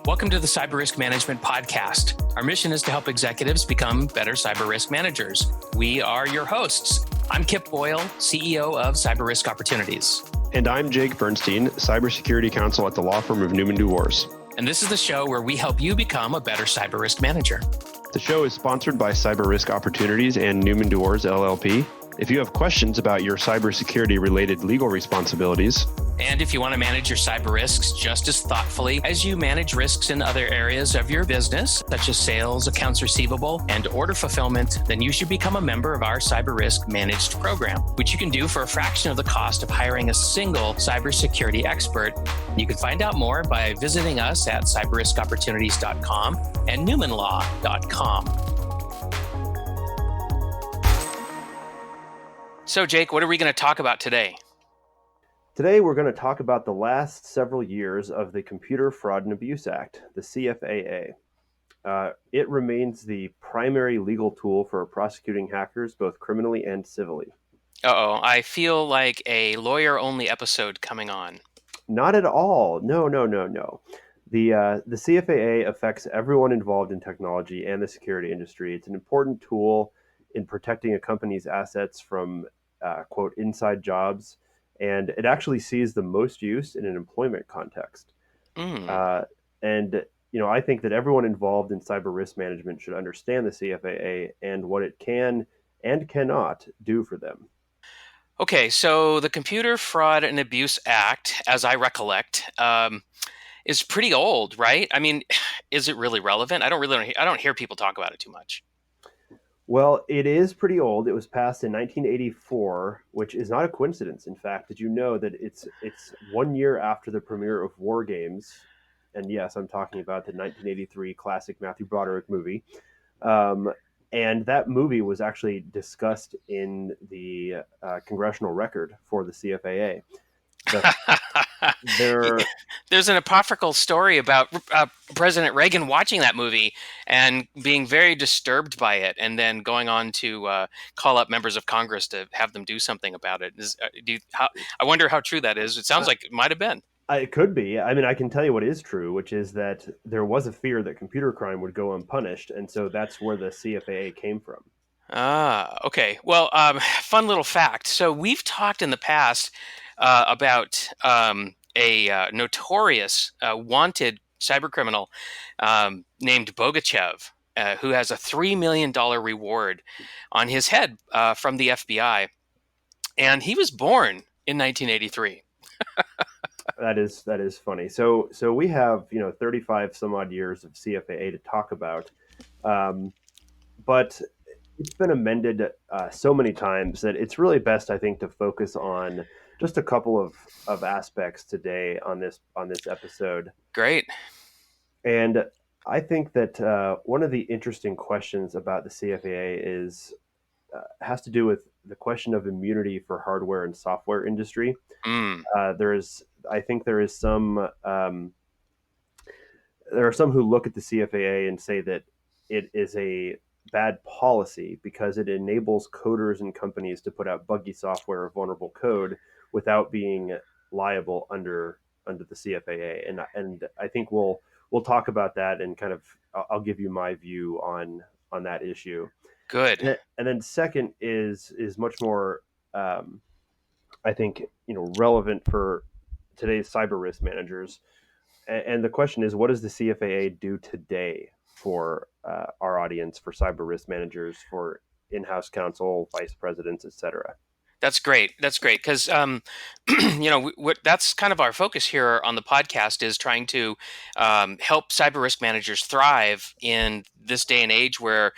Welcome to the Cyber Risk Management Podcast. Our mission is to help executives become better cyber risk managers. We are your hosts. I'm Kip Boyle, CEO of Cyber Risk Opportunities. And I'm Jake Bernstein, Cybersecurity Counsel at the law firm of Newman DuWors. And this is the show where we help you become a better cyber risk manager. The show is sponsored by Cyber Risk Opportunities and Newman DuWors LLP. If you have questions about your cybersecurity related legal responsibilities, and if you want to manage your cyber risks just as thoughtfully as you manage risks in other areas of your business, such as sales, accounts receivable, and order fulfillment, then you should become a member of our Cyber Risk Managed program, which you can do for a fraction of the cost of hiring a single cybersecurity expert. You can find out more by visiting us at cyberriskopportunities.com and newmanlaw.com. So, Jake, what are we going to talk about today? Today, we're going to talk about the last several years of the Computer Fraud and Abuse Act, the CFAA. It remains the primary legal tool for prosecuting hackers, both criminally and civilly. Uh-oh, I feel like a lawyer-only episode coming on. Not at all. No. The CFAA affects everyone involved in technology and the security industry. It's an important tool in protecting a company's assets from, quote, inside jobs. And it actually sees the most use in an employment context. I think that everyone involved in cyber risk management should understand the CFAA and what it can and cannot do for them. Okay, so the Computer Fraud and Abuse Act, as I recollect, is pretty old, right? I mean, is it really relevant? I don't hear people talk about it too much. Well, it is pretty old. It was passed in 1984, which is not a coincidence. In fact, did you know that it's 1 year after the premiere of War Games? And yes, I'm talking about the 1983 classic Matthew Broderick movie. And that movie was actually discussed in the congressional record for the CFAA. There's an apocryphal story about President Reagan watching that movie and being very disturbed by it, and then going on to call up members of Congress to have them do something about it. I wonder how true that is. It sounds like it might have been. It could be. I mean, I can tell you what is true, which is that there was a fear that computer crime would go unpunished, and so that's where the CFAA came from. Okay. Well, fun little fact. So we've talked in the past about a notorious wanted cybercriminal named Bogachev, who has a $3 million reward on his head from the FBI. And he was born in 1983. That is funny. So we have 35 some odd years of CFAA to talk about, but it's been amended so many times that it's really best, I think, to focus on just a couple of aspects today on this episode. Great. And I think that one of the interesting questions about the CFAA has to do with the question of immunity for hardware and software industry. There are some who look at the CFAA and say that it is a bad policy because it enables coders and companies to put out buggy software or vulnerable code without being liable under the CFAA. And I think we'll talk about that, and kind of I'll give you my view on that issue. Good. And then second is much more I think relevant for today's cyber risk managers. And the question is, what does the CFAA do today for our audience, for cyber risk managers, for in-house counsel, vice presidents, et cetera? That's great. Because, that's kind of our focus here on the podcast, is trying to help cyber risk managers thrive in this day and age where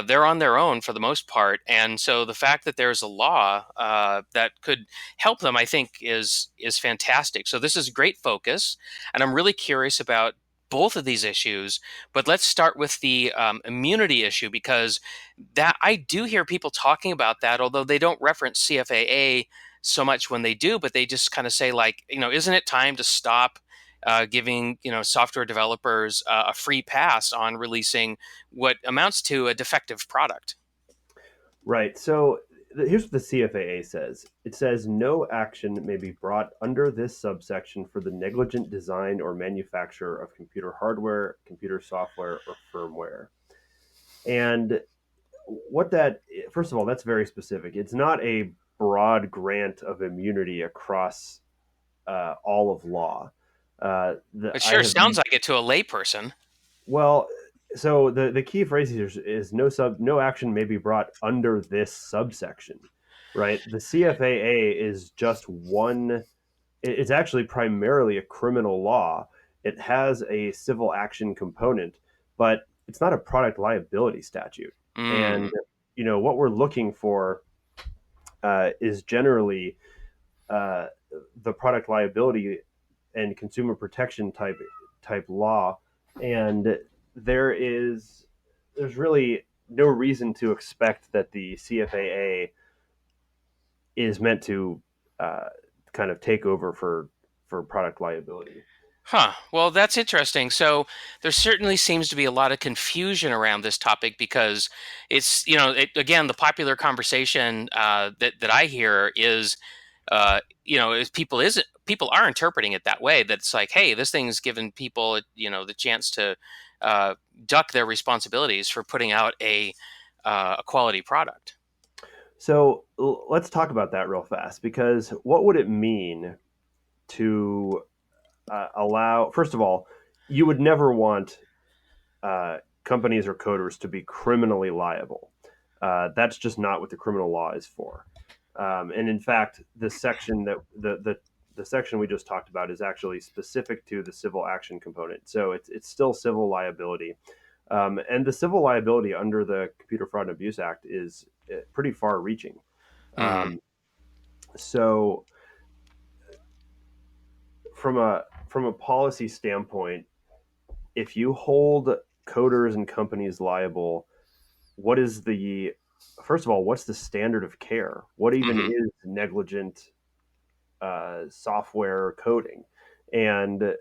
they're on their own for the most part. And so the fact that there's a law that could help them, I think, is fantastic. So this is a great focus. And I'm really curious about both of these issues, but let's start with the immunity issue, because that I do hear people talking about that, although they don't reference CFAA so much when they do, but they just kind of say, like, isn't it time to stop giving software developers a free pass on releasing what amounts to a defective product? Right. So here's what the CFAA says. It says no action may be brought under this subsection for the negligent design or manufacture of computer hardware, computer software, or firmware. And what that, first of all, that's very specific. It's not a broad grant of immunity across all of law. It I sure have sounds like it to a layperson. well, so the key phrase here is no action may be brought under this subsection, right? The CFAA is just one. It's actually primarily a criminal law. It has a civil action component, but it's not a product liability statute. Mm, And what we're looking for is generally uh, the product liability and consumer protection type law, and there's really no reason to expect that the CFAA is meant to uh, kind of take over for product liability. huh. Well, that's interesting. So there certainly seems to be a lot of confusion around this topic because it's, again, the popular conversation that I hear is, is people are interpreting it that way. That's like, hey, this thing's given people, the chance to uh, duck their responsibilities for putting out a quality product. So let's talk about that real fast, because what would it mean to allow? First of all, you would never want companies or coders to be criminally liable. That's just not what the criminal law is for. And in fact, the section that the section we just talked about is actually specific to the civil action component. So it's still civil liability. And the civil liability under the Computer Fraud and Abuse Act is pretty far reaching. Hmm. Um, so from a policy standpoint, if you hold coders and companies liable, what is the first of all, what's the standard of care? What even Hmm. is negligent software coding? And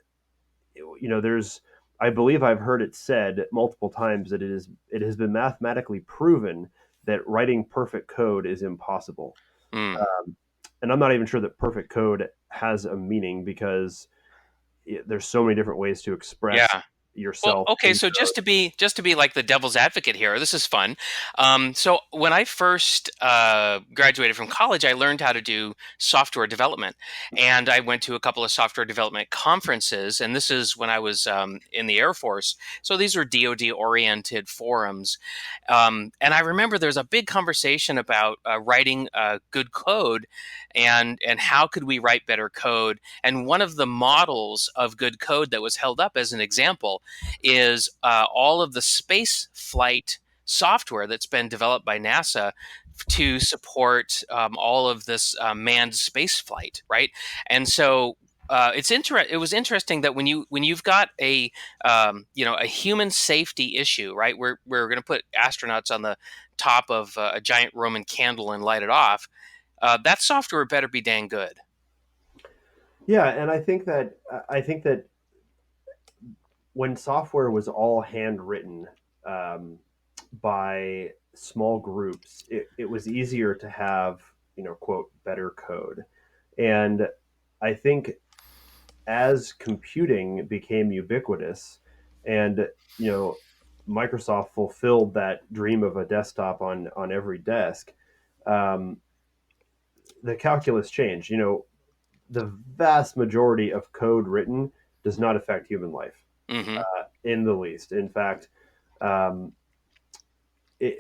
there's I believe I've heard it said multiple times that it has been mathematically proven that writing perfect code is impossible. Mm. And I'm not even sure that perfect code has a meaning, because there's so many different ways to express Yeah. Well, yourself okay, in so code. just to be like the devil's advocate here, this is fun. So when I first graduated from college, I learned how to do software development, and I went to a couple of software development conferences. And this is when I was in the Air Force. So these were DoD oriented forums, and I remember there was a big conversation about writing good code, and how could we write better code. And one of the models of good code that was held up as an example is all of the space flight software that's been developed by NASA to support all of this manned space flight, right? And so it was interesting that when you've got a human safety issue, right? We're going to put astronauts on the top of a giant Roman candle and light it off. That software better be dang good. Yeah, and I think that when software was all handwritten um, by small groups, it was easier to have, quote, better code. And I think as computing became ubiquitous, and you know Microsoft fulfilled that dream of a desktop on every desk, um, the calculus changed. The vast majority of code written does not affect human life Hmm. in the least. In fact, um, it,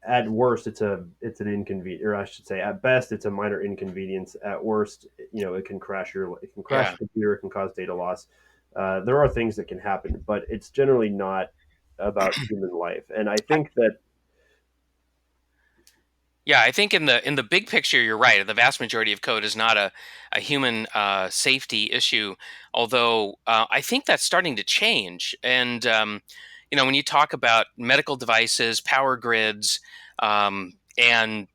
at worst, it's an inconvenience, or I should say, at best, it's a minor inconvenience. At worst, it can crash Yeah. your computer, it can cause data loss. There are things that can happen, but it's generally not about human life. And I think that Yeah, I think in the big picture, you're right. The vast majority of code is not a human safety issue, although I think that's starting to change. And when you talk about medical devices, power grids, and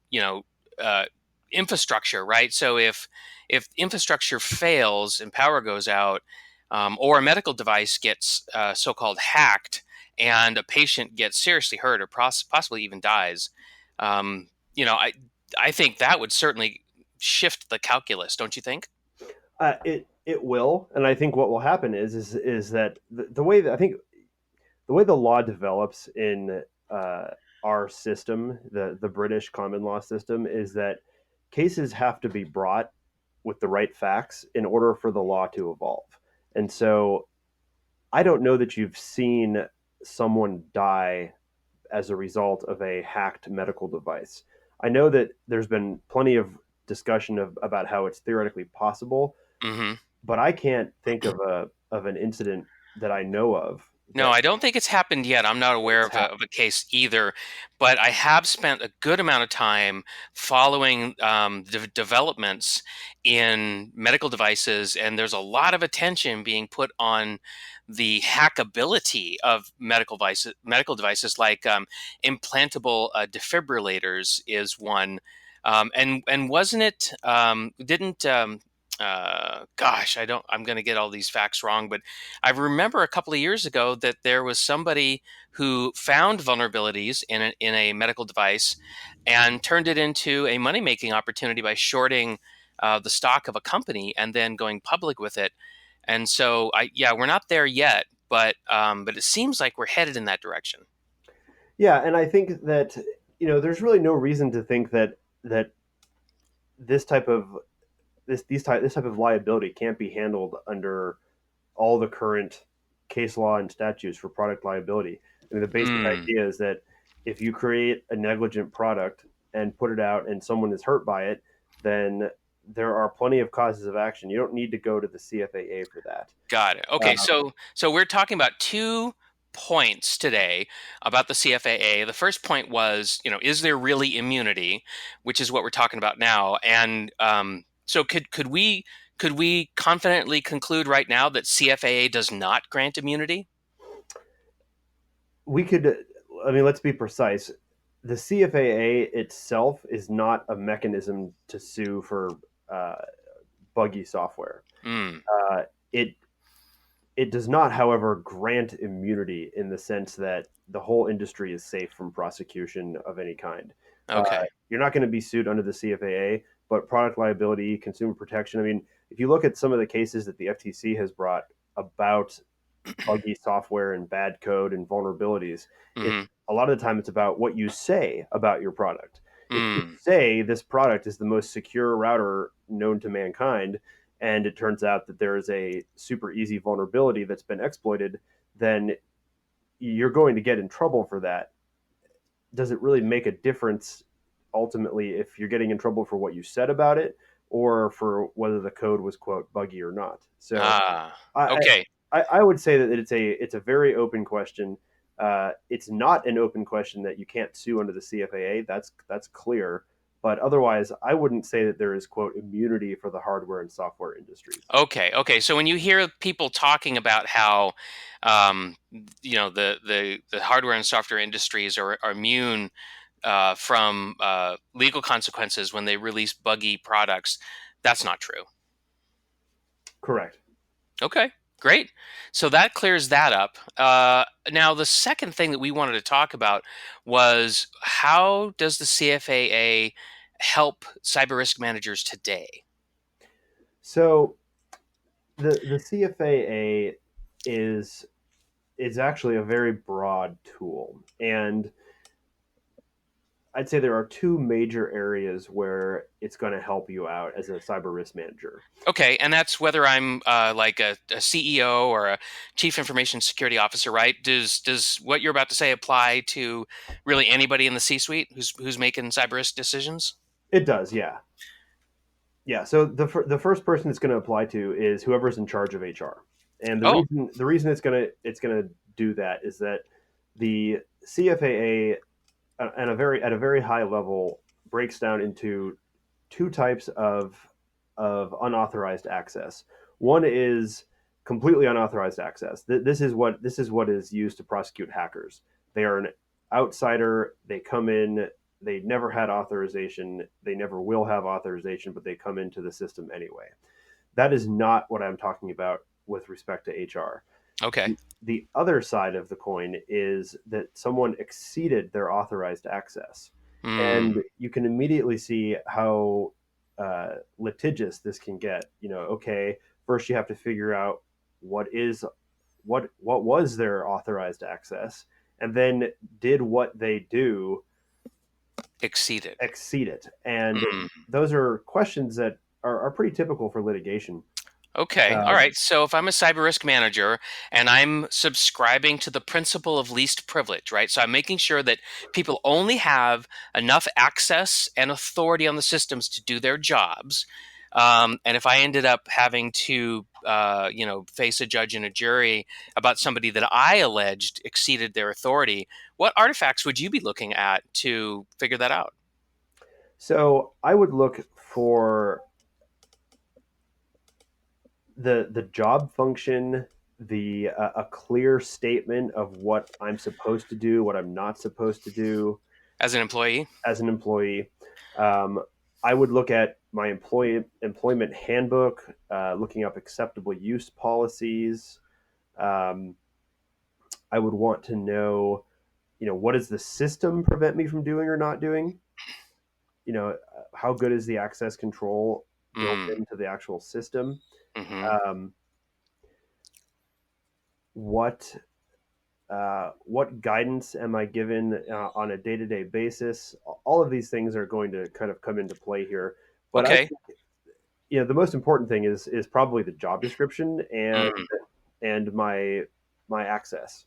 uh, infrastructure, right? So if infrastructure fails and power goes out, or a medical device gets so-called hacked, and a patient gets seriously hurt or possibly even dies. Um, you know, I, I think that would certainly shift the calculus, don't you think? It will, and I think what will happen is that the way that I think the way the law develops in uh, our system, the British common law system, is that cases have to be brought with the right facts in order for the law to evolve. And so I don't know that you've seen someone die as a result of a hacked medical device. I know that there's been plenty of discussion about how it's theoretically possible, Hmm. but I can't think of an incident that I know of No, that I don't think it's happened yet. I'm not aware it's of of happened. a case either, but I have spent a good amount of time following developments in medical devices, and there's a lot of attention being put on the hackability of medical devices like implantable defibrillators is one. And wasn't it? Didn't gosh, I'm going to get all these facts wrong, but I remember a couple of years ago that there was somebody who found vulnerabilities in a medical device and turned it into a money making opportunity by shorting the stock of a company and then going public with it. And so, yeah, we're not there yet, but it seems like we're headed in that direction. Yeah, and I think that there's really no reason to think that this type of this type of liability can't be handled under all the current case law and statutes for product liability. I mean, the basic Mm, idea is that if you create a negligent product and put it out and someone is hurt by it, then there are plenty of causes of action. You don't need to go to the CFAA for that. got it. Okay, Um, so we're talking about 2 points today about the CFAA. The first point was, is there really immunity, which is what we're talking about now. And so could we confidently conclude right now that CFAA does not grant immunity? we could, I mean, let's be precise. The CFAA itself is not a mechanism to sue for uh, buggy software. Mm, Uh, it It does not, however, grant immunity in the sense that the whole industry is safe from prosecution of any kind. okay. You're not going to be sued under the CFAA, but product liability, consumer protection. I mean, if you look at some of the cases that the FTC has brought about buggy software and bad code and vulnerabilities, it Hmm. a lot of the time it's about what you say about your product. If you Mm, say this product is the most secure router known to mankind, and it turns out that there is a super easy vulnerability that's been exploited, then you're going to get in trouble for that. Does it really make a difference ultimately if you're getting in trouble for what you said about it or for whether the code was quote buggy or not? So ah, I, okay. I would say that it's a very open question. It's not an open question that you can't sue under the CFAA. That's clear. But otherwise, I wouldn't say that there is quote immunity for the hardware and software industries. Okay, okay. So when you hear people talking about how, um, the hardware and software industries are immune from legal consequences when they release buggy products, that's not true. Correct. Okay, great. So that clears that up. Now, the second thing that we wanted to talk about was how does the CFAA help cyber risk managers today? So the CFAA is is actually a very broad tool, and I'd say there are two major areas where it's going to help you out as a cyber risk manager. Okay, and that's whether I'm like a CEO or a chief information security officer, right? Does what you're about to say apply to really anybody in the C-suite who's making cyber risk decisions? It does, yeah. Yeah, so the first person it's going to apply to is whoever's in charge of HR, and Oh, the reason it's gonna do that is that the CFAA at a very high level breaks down into two types of unauthorized access. One is completely unauthorized access. This is what is used to prosecute hackers. They are an outsider. They come in. They never had authorization. They never will have authorization, but they come into the system anyway. That is not what I'm talking about with respect to HR. okay. The other side of the coin is that someone exceeded their authorized access. And Mm. you can immediately see how litigious this can get. Okay, first you have to figure out what is what was their authorized access, and then did what they do Exceeded. exceed it? And Mm. those are questions that are pretty typical for litigation. Okay. All Uh, right. So if I'm a cyber risk manager and I'm subscribing to the principle of least privilege, right? So I'm making sure that people only have enough access and authority on the systems to do their jobs. And if I ended up having to, face a judge and a jury about somebody that I alleged exceeded their authority, what artifacts would you be looking at to figure that out? so I would look for the job function, the a clear statement of what I'm supposed to do, what I'm not supposed to do As an employee? as an employee. Um, I would look at my employment handbook, looking up acceptable use policies. Um, I would want to know, what does the system prevent me from doing or not doing? How good is the access control built Mm. into the actual system? Hmm. Um, what what guidance am I given on a day to day basis? All of these things are going to kind of come into play here. But I Okay. think the most important thing is probably the job description Mm. and my access.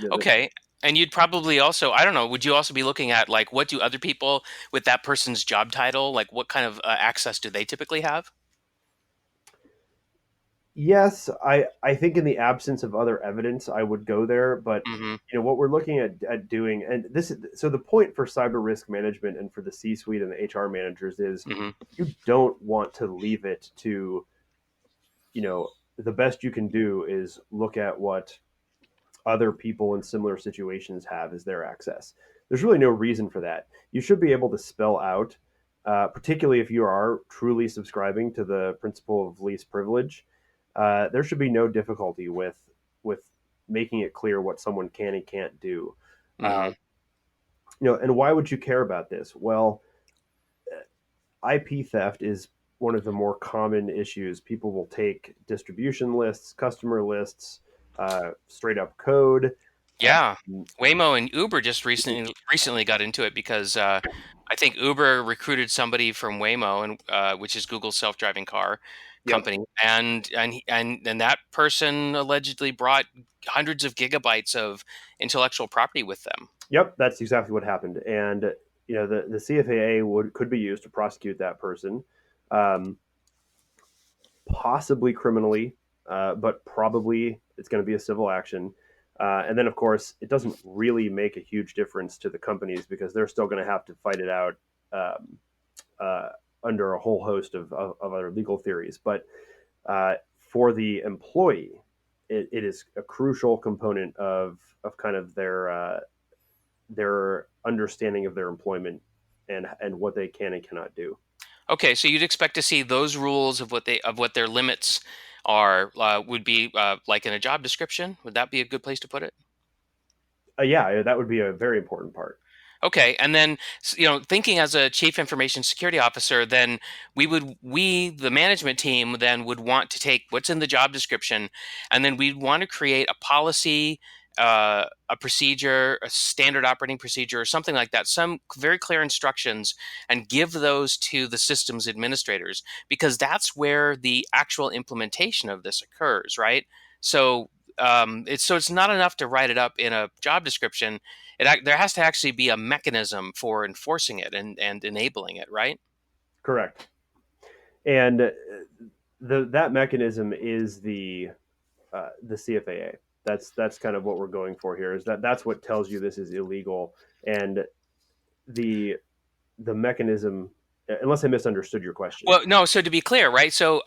The Okay. And you'd probably also, I don't know, would you also be looking at like what do other people with that person's job title, like what kind of access do they typically have? Yes, I think in the absence of other evidence, I would go there. But Hmm. what we're looking at doing, and this is so the point for cyber risk management and for the C-suite and the HR managers is Hmm. you don't want to leave it to the best you can do is look at what other people in similar situations have as their access. There's really no reason for that. You should be able to spell out, particularly if you are truly subscribing to the principle of least privilege. There should be no difficulty with making it clear what someone can and can't do. Uh, Hmm. and why would you care about this? Well, IP theft is one of the more common issues. People will take distribution lists, customer lists, straight up code. Uh, Yeah. Waymo and Uber just recently got into it because I think Uber recruited somebody from Waymo, and which is Google's self-driving car yep, company, and that person allegedly brought hundreds of gigabytes of intellectual property with them. yep, that's exactly what happened. And the CFAA could be used to prosecute that person, um, possibly criminally, but probably it's going to be a civil action. And then, of course, it doesn't really make a huge difference to the companies because they're still going to have to fight it out um, uh, under a whole host of other legal theories. But for the employee, it is a crucial component of kind of their understanding of their employment and what they can and cannot do. Okay, so you'd expect to see those rules of what their limits are would be like in a job description. Would that be a good place to put it? Yeah, that would be a very important part. Okay, and then thinking as a chief information security officer, then we the management team then would want to take what's in the job description, and then we'd want to create a policy, a procedure, a standard operating procedure, or something like that, some very clear instructions, and give those to the systems administrators because that's where the actual implementation of this occurs, right? So. It's not enough to write it up in a job description. There has to actually be a mechanism for enforcing it and enabling it, right? Correct. And that mechanism is the CFAA. That's kind of what we're going for here. Is that's what tells you this is illegal, and the the mechanism. Unless I misunderstood your question. Well, no. So to be clear, right? So,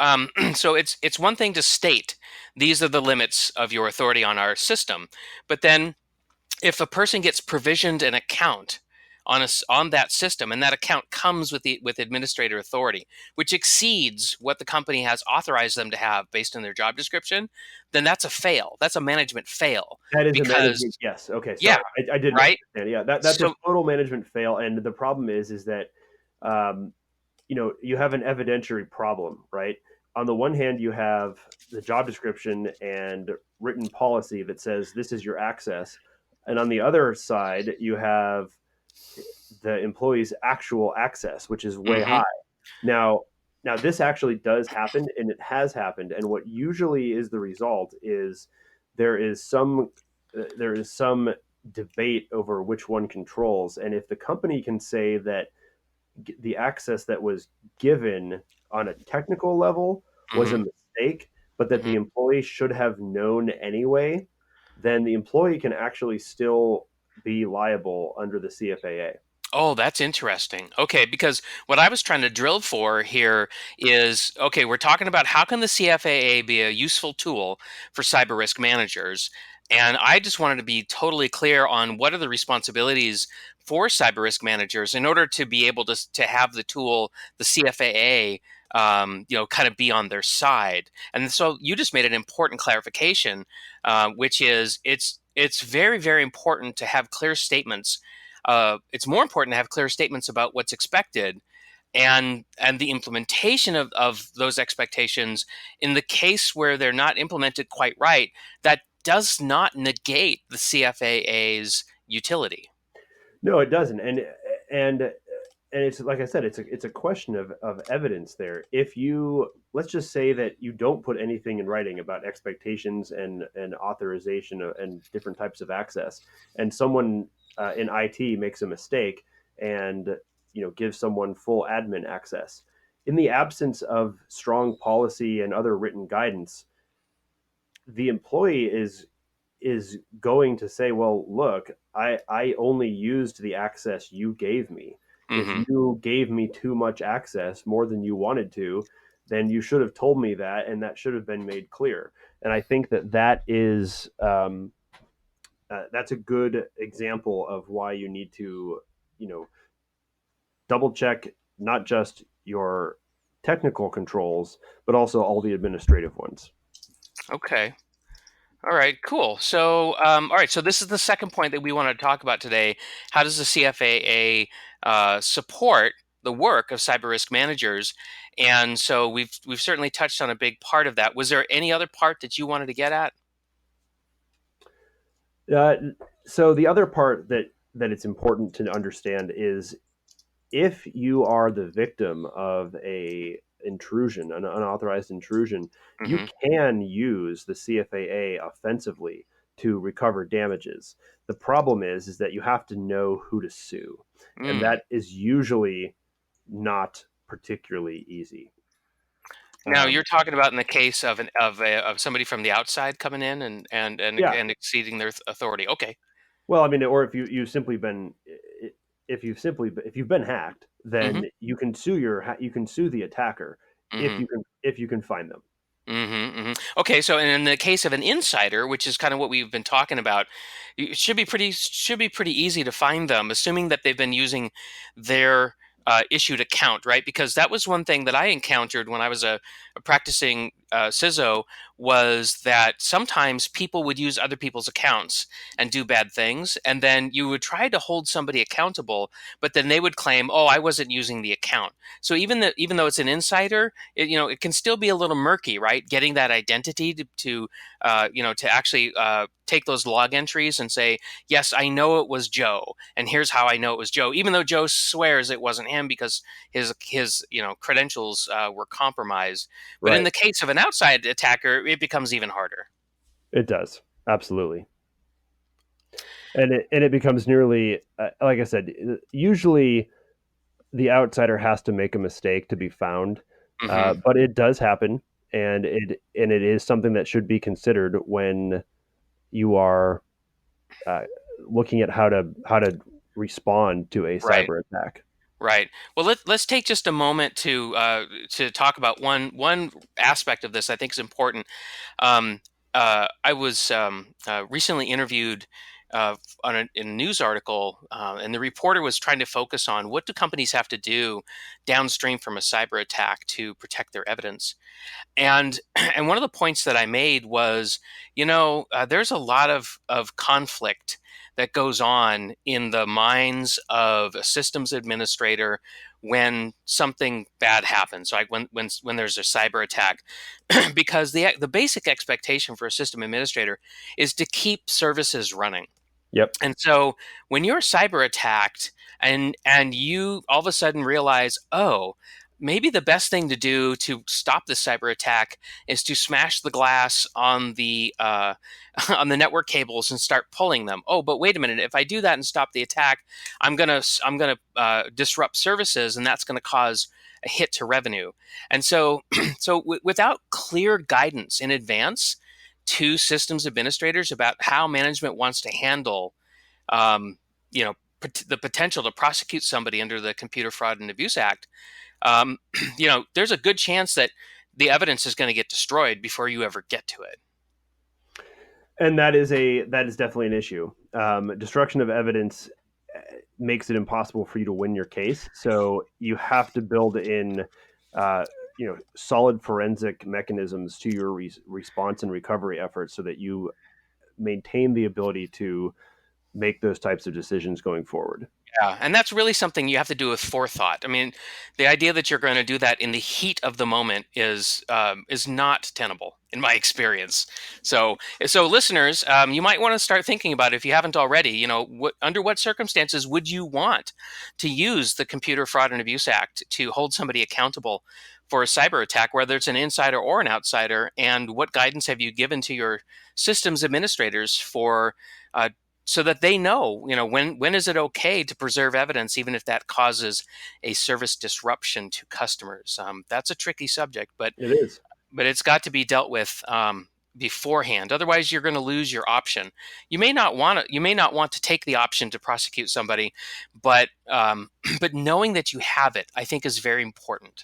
so it's one thing to state these are the limits of your authority on our system, but then if a person gets provisioned an account on that system, and that account comes with administrator authority, which exceeds what the company has authorized them to have based on their job description, then that's a fail. That's a management fail That is a management, because yes. Okay, yeah, sorry. I didn't right. understand. Yeah, that's a So total management fail. And the problem is that um, you have an evidentiary problem, right? On the one hand, you have the job description and written policy that says this is your access, and on the other side, you have the employee's actual access, which is way hmm high. Now, now this actually does happen, and it has happened. And what usually is the result is there is some there is some debate over which one controls. And if the company can say that the access that was given on a technical level was a hmm mistake, but that hmm the employee should have known anyway, then the employee can actually still be liable under the CFAA. Oh, that's interesting. Okay, because what I was trying to drill for here is okay, we're talking about how can the CFAA be a useful tool for cyber risk managers? And I just wanted to be totally clear on what are the responsibilities for cyber risk managers in order to be able to have the tool, the CFAA, kind of be on their side. And so you just made an important clarification, which is it's very, very important to have clear statements. It's more important to have clear statements about what's expected and the implementation of those expectations in the case where they're not implemented quite right. That does not negate the CFAA's utility. No, it doesn't. And it's like I said, it's a question of evidence there. If you, let's just say that you don't put anything in writing about expectations and authorization and different types of access, and someone in IT makes a mistake and gives someone full admin access, in the absence of strong policy and other written guidance, the employee is going to say, well, look, I only used the access you gave me. If hmm you gave me too much access, more than you wanted to, then you should have told me that, and that should have been made clear. And I think that is that's a good example of why you need to, you know, double check not just your technical controls, but also all the administrative ones. Okay. All right, cool. So, all right, so this is the second point that we want to talk about today. How does the CFAA support the work of cyber risk managers? And so we've certainly touched on a big part of that. Was there any other part that you wanted to get at? Uh, so the other part that it's important to understand is if you are the victim of a intrusion, an unauthorized intrusion, you hmm can use the CFAA offensively to recover damages. The problem is that you have to know who to sue, and Mm. that is usually not particularly easy. Now Um, you're talking about in the case of of somebody from the outside coming in yeah, and exceeding their authority. Okay. well, I mean, or if you've simply been if you've been hacked, hmm then you can sue the attacker hmm if you can find them. Okay, so in the case of an insider, which is kind of what we've been talking about, it should be pretty easy to find them, assuming that they've been using their issued account, right? Because that was one thing that I encountered when I was a practicing CISO was that sometimes people would use other people's accounts and do bad things, and then you would try to hold somebody accountable, but then they would claim, "Oh, I wasn't using the account." So even though it's an insider, it can still be a little murky, right? Getting that identity to actually take those log entries and say, yes, I know it was Joe, and here's how I know it was Joe, even though Joe swears it wasn't him because his credentials were compromised. But in Right. the case of an outside attacker, it becomes even harder. It does. Absolutely. And it becomes nearly like I said, usually the outsider has to make a mistake to be found, hmm but it does happen, and it is something that should be considered when you are uh, looking at how to respond to a Right. cyber attack. Right. Well, let's take just a moment to talk about one aspect of this I think is important. I was recently interviewed in a news article, and the reporter was trying to focus on what do companies have to do downstream from a cyber attack to protect their evidence. And and one of the points that I made was, there's a lot of conflict that goes on in the minds of a systems administrator when something bad happens, like when there's a cyber attack, because the basic expectation for a system administrator is to keep services running. Yep. And so when you're cyber attacked and you all of a sudden realize, oh, maybe the best thing to do to stop this cyber attack is to smash the glass on the on the network cables and start pulling them. Oh, but wait a minute! If I do that and stop the attack, I'm gonna disrupt services, and that's gonna cause a hit to revenue. And so, without clear guidance in advance to systems administrators about how management wants to handle, the potential to prosecute somebody under the Computer Fraud and Abuse Act, there's a good chance that the evidence is going to get destroyed before you ever get to it. And that is definitely an issue. Destruction of evidence makes it impossible for you to win your case. So you have to build in, solid forensic mechanisms to your response and recovery efforts so that you maintain the ability to make those types of decisions going forward. Yeah, and that's really something you have to do with forethought. I mean, the idea that you're going to do that in the heat of the moment is not tenable in my experience. So listeners, you might want to start thinking about it if you haven't already. Under what circumstances would you want to use the Computer Fraud and Abuse Act to hold somebody accountable for a cyber attack, whether it's an insider or an outsider, and what guidance have you given to your systems administrators for so that they know, when is it okay to preserve evidence, even if that causes a service disruption to customers. That's a tricky subject, but it is. But it's got to be dealt with beforehand. Otherwise, you're going to lose your option. You may not want to take the option to prosecute somebody, but knowing that you have it, I think, is very important.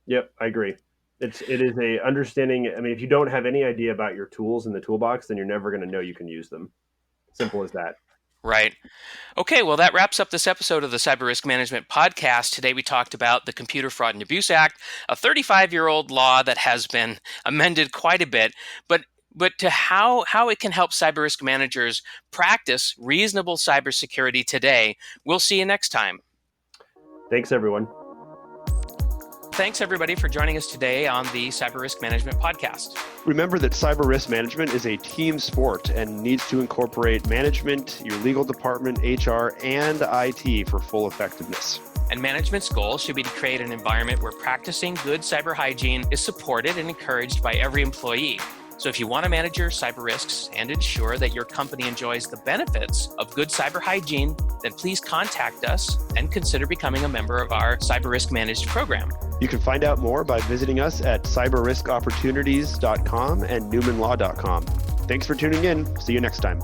Yep, I agree. It is a understanding. I mean, if you don't have any idea about your tools in the toolbox, then you're never going to know you can use them. Simple as that. Right. Okay, well, that wraps up this episode of the Cyber Risk Management Podcast. Today we talked about the Computer Fraud and Abuse Act, a 35-year-old law that has been amended quite a bit, but to how it can help cyber risk managers practice reasonable cybersecurity today. We'll see you next time. Thanks, everyone. Thanks, everybody, for joining us today on the Cyber Risk Management Podcast. Remember that cyber risk management is a team sport and needs to incorporate management, your legal department, HR, and IT for full effectiveness. And management's goal should be to create an environment where practicing good cyber hygiene is supported and encouraged by every employee. So if you want to manage your cyber risks and ensure that your company enjoys the benefits of good cyber hygiene, then please contact us and consider becoming a member of our Cyber Risk Managed program. You can find out more by visiting us at cyberriskopportunities.com and newmanlaw.com. Thanks for tuning in. See you next time.